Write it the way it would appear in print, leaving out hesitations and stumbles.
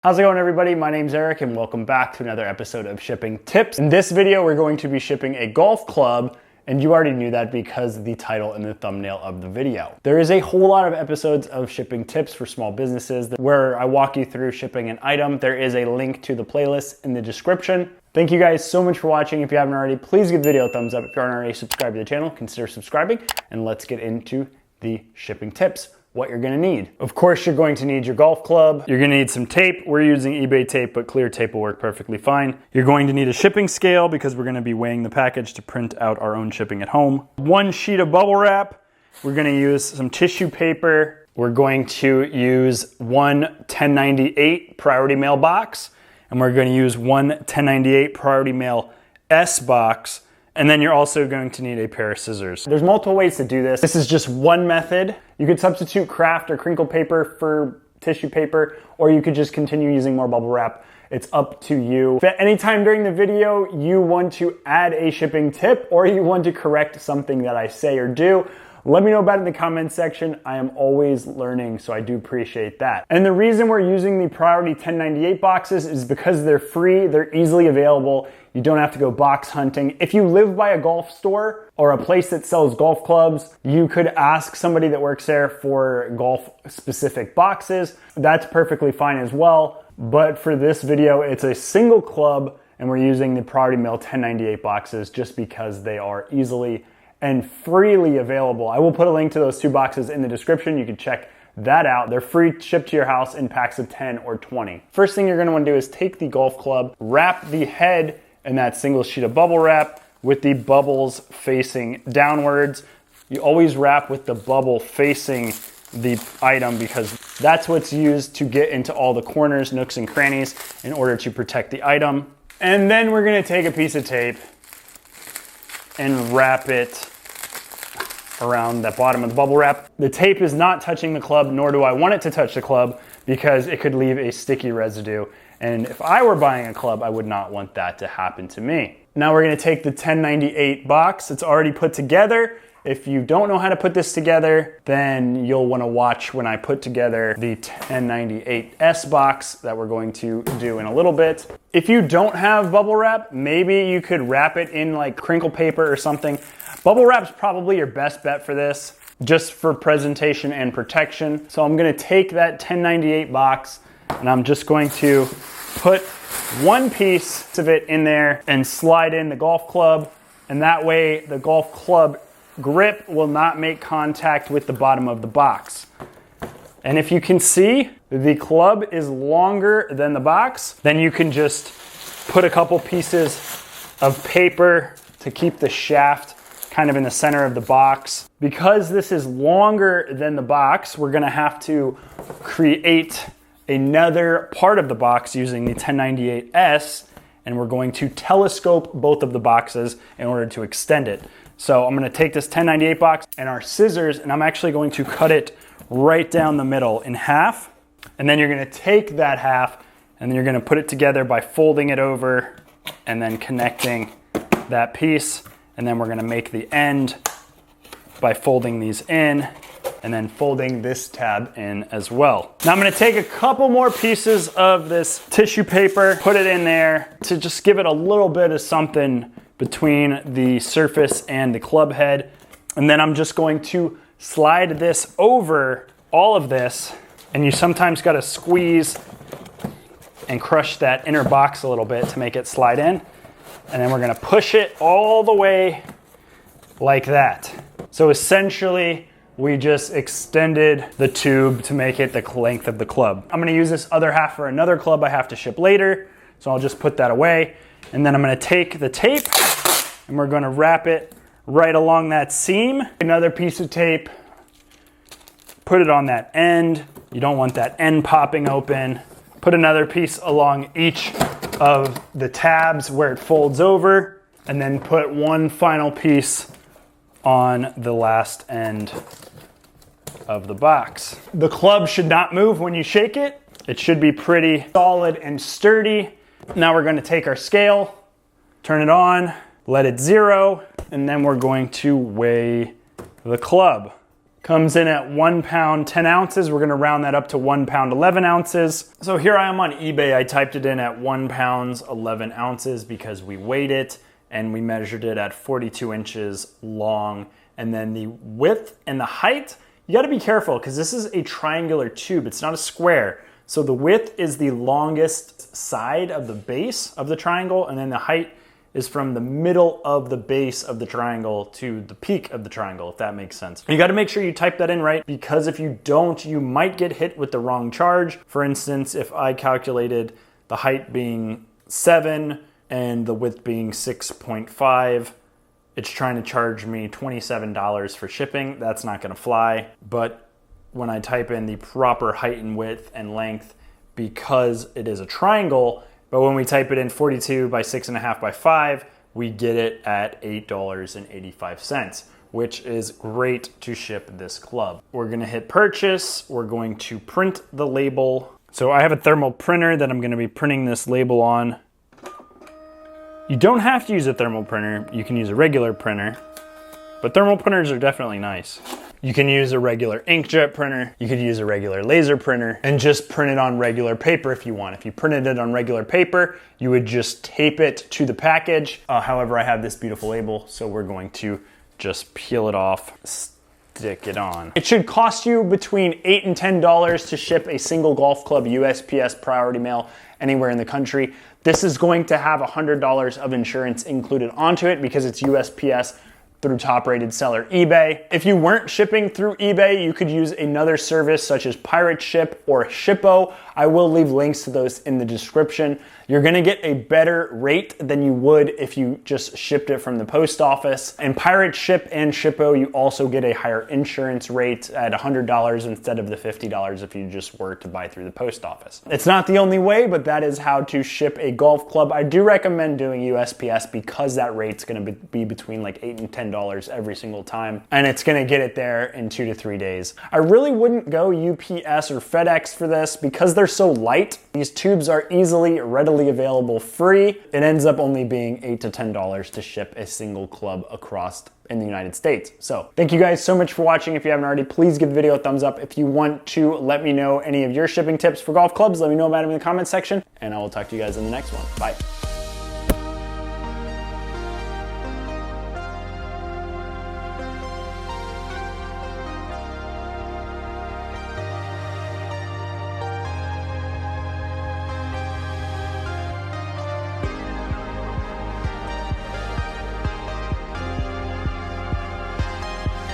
How's it going, everybody? My name's Eric and welcome back to another episode of Shipping Tips. In this video, we're going to be shipping a golf club, and you already knew that because of the title and the thumbnail of the video. There is a whole lot of episodes of Shipping Tips for small businesses where I walk you through shipping an item. There is a link to the playlist in the description. Thank you guys so much for watching. If you haven't already, please give the video a thumbs up. If you aren't already subscribed to the channel, consider subscribing, and let's get into the shipping tips. What you're gonna need. Of course, you're going to need your golf club. You're gonna need some tape. We're using eBay tape, but clear tape will work perfectly fine. You're going to need a shipping scale because we're gonna be weighing the package to print out our own shipping at home. One sheet of bubble wrap. We're gonna use some tissue paper. We're going to use one 1098 priority mail box, and we're gonna use one 1098 priority mail S box. And then you're also going to need a pair of scissors. There's multiple ways to do this. This is just one method. You could substitute craft or crinkle paper for tissue paper, or you could just continue using more bubble wrap. It's up to you. If at any time during the video you want to add a shipping tip or you want to correct something that I say or do, let me know about it in the comments section. I am always learning, so I do appreciate that. And the reason we're using the priority 1098 boxes is because they're free, they're easily available. You don't have to go box hunting. If you live by a golf store or a place that sells golf clubs, you could ask somebody that works there for golf specific boxes. That's perfectly fine as well. But for this video, it's a single club and we're using the priority mail 1098 boxes just because they are easily and freely available. I will put a link to those two boxes in the description. You can check that out. They're free, shipped to your house in packs of 10 or 20. First thing you're gonna wanna do is take the golf club, wrap the head in that single sheet of bubble wrap with the bubbles facing downwards. You always wrap with the bubble facing the item because that's what's used to get into all the corners, nooks, and crannies in order to protect the item. And then we're gonna take a piece of tape and wrap it around the bottom of the bubble wrap. The tape is not touching the club, nor do I want it to touch the club because it could leave a sticky residue. And if I were buying a club, I would not want that to happen to me. Now we're gonna take the 1098 box. It's already put together. If you don't know how to put this together, then you'll wanna watch when I put together the 1098S box that we're going to do in a little bit. If you don't have bubble wrap, maybe you could wrap it in like crinkle paper or something. Bubble wrap's probably your best bet for this, just for presentation and protection. So I'm gonna take that 1098 box and I'm just going to put one piece of it in there and slide in the golf club. And that way the golf club grip will not make contact with the bottom of the box. And if you can see, the club is longer than the box, then you can just put a couple pieces of paper to keep the shaft kind of in the center of the box. Because this is longer than the box, we're gonna have to create another part of the box using the 1098S, and we're going to telescope both of the boxes in order to extend it. So I'm gonna take this 1098 box and our scissors, and I'm actually going to cut it right down the middle in half. And then you're gonna take that half and then you're gonna put it together by folding it over and then connecting that piece. And then we're gonna make the end by folding these in and then folding this tab in as well. Now I'm gonna take a couple more pieces of this tissue paper, put it in there to just give it a little bit of something between the surface and the club head. And then I'm just going to slide this over all of this. And you sometimes gotta squeeze and crush that inner box a little bit to make it slide in. And then we're gonna push it all the way like that. So essentially, we just extended the tube to make it the length of the club. I'm gonna use this other half for another club I have to ship later. So I'll just put that away. And then I'm gonna take the tape and we're gonna wrap it right along that seam. Another piece of tape, put it on that end. You don't want that end popping open. Put another piece along each of the tabs where it folds over, and then put one final piece on the last end of the box. The club should not move when you shake it. It should be pretty solid and sturdy. Now we're gonna take our scale, turn it on, let it zero, and then we're going to weigh the club. Comes in at 1 pound, 10 ounces. We're gonna round that up to 1 pound, 11 ounces. So here I am on eBay. I typed it in at 1 pound, 11 ounces because we weighed it and we measured it at 42 inches long. And then the width and the height, you gotta be careful because this is a triangular tube. It's not a square. So the width is the longest side of the base of the triangle, and then the height is from the middle of the base of the triangle to the peak of the triangle, if that makes sense. You gotta make sure you type that in right, because if you don't, you might get hit with the wrong charge. For instance, if I calculated the height being 7 and the width being 6.5, it's trying to charge me $27 for shipping. That's not gonna fly. But when I type in the proper height and width and length, because it is a triangle, but when we type it in 42 by 6.5 by 5, we get it at $8.85, which is great to ship this club. We're gonna hit purchase. We're going to print the label. So I have a thermal printer that I'm gonna be printing this label on. You don't have to use a thermal printer. You can use a regular printer, but thermal printers are definitely nice. You can use a regular inkjet printer. You could use a regular laser printer and just print it on regular paper if you want. If you printed it on regular paper, you would just tape it to the package. However, I have this beautiful label, so we're going to just peel it off, stick it on. It should cost you between $8 and $10 to ship a single golf club USPS priority mail anywhere in the country. This is going to have $100 of insurance included onto it because it's USPS through top-rated seller eBay. If you weren't shipping through eBay, you could use another service such as Pirate Ship or Shippo. I will leave links to those in the description. You're gonna get a better rate than you would if you just shipped it from the post office. And Pirate Ship and Shippo, you also get a higher insurance rate at $100 instead of the $50 if you just were to buy through the post office. It's not the only way, but that is how to ship a golf club. I do recommend doing USPS because that rate's gonna be between like $8 and $10 every single time, and it's gonna get it there in 2 to 3 days. I really wouldn't go UPS or FedEx for this because they're so light. These tubes are readily available free. It ends up only being $8 to $10 to ship a single club across in the United States. So thank you guys so much for watching. If you haven't already, please give the video a thumbs up. If you want to let me know any of your shipping tips for golf clubs, let me know about them in the comments section, and I will talk to you guys in the next one. Bye.